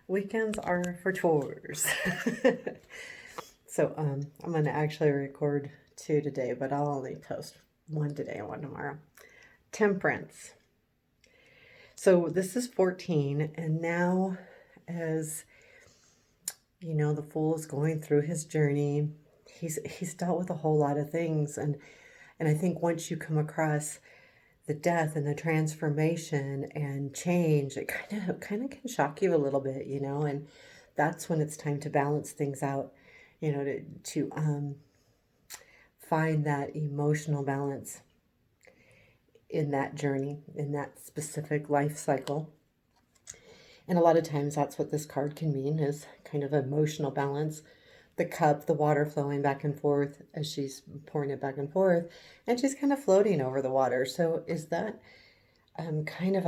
Weekends are for chores. So I'm gonna actually record two today, but I'll only post one today and one tomorrow. Temperance. So this is 14, and now as you know, the fool is going through his journey. He's dealt with a whole lot of things, and I think once you come across the death and the transformation and change, it kind of can shock you a little bit, and that's when it's time to balance things out, to find that emotional balance in that journey, in that specific life cycle. And a lot of times that's what this card can mean, is kind of emotional balance. The cup, the water flowing back and forth as she's pouring it back and forth, and she's kind of floating over the water. So is that kind of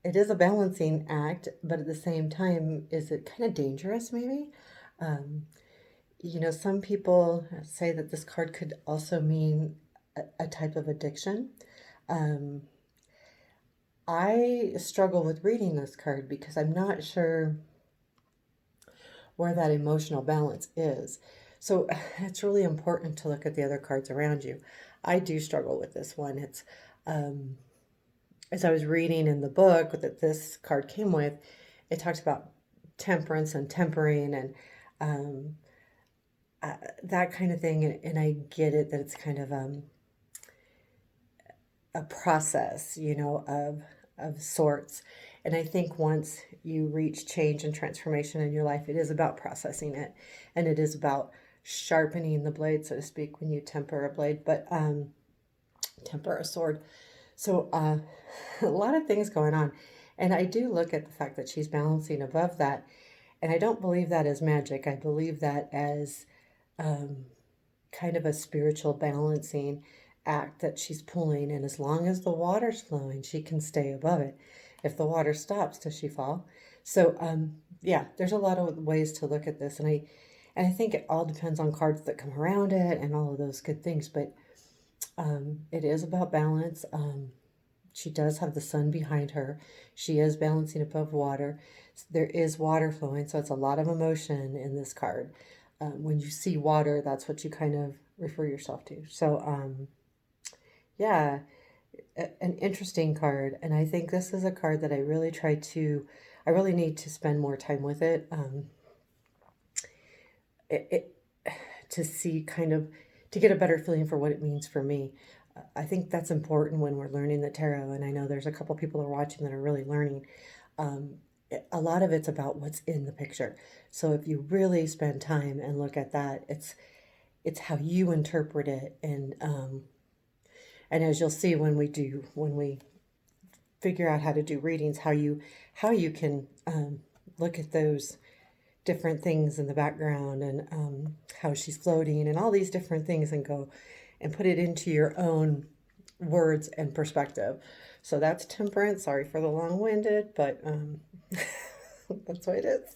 it is a balancing act, but at the same time, is it kind of dangerous maybe? Um, some people say that this card could also mean a type of addiction. Um, I struggle with reading this card because I'm not sure where that emotional balance is. So it's really important to look at the other cards around you. I do struggle with this one. It's um, as I was reading in the book that this card came with, it talks about temperance and tempering and um, that kind of thing. And I get it that it's kind of a process, of sorts. And I think once you reach change and transformation in your life, it is about processing it, and it is about sharpening the blade, so to speak, when you temper a blade, but temper a sword. So a lot of things going on, and I do look at the fact that she's balancing above that, and I don't believe that as magic. I believe that as um, kind of a spiritual balancing act that she's pulling, and as long as the water's flowing, she can stay above it. If the water stops, does she fall? So yeah, there's a lot of ways to look at this, and I think it all depends on cards that come around it and all of those good things, but it is about balance. She does have the sun behind her. She is balancing above water. There is water flowing, so it's a lot of emotion in this card. When you see water, that's what you kind of refer yourself to. So, yeah, an interesting card. And I think this is a card that I really need to spend more time with it. It to see kind of, to get a better feeling for what it means for me. I think that's important when we're learning the tarot. And I know there's a couple people that are watching that are really learning. Um, a lot of it's about what's in the picture. So if you really spend time and look at that, it's how you interpret it, and as you'll see when we figure out how to do readings, how you can look at those different things in the background, and how she's floating and all these different things, and go and put it into your own words and perspective. So that's temperance. Sorry for the long-winded, but that's what it is.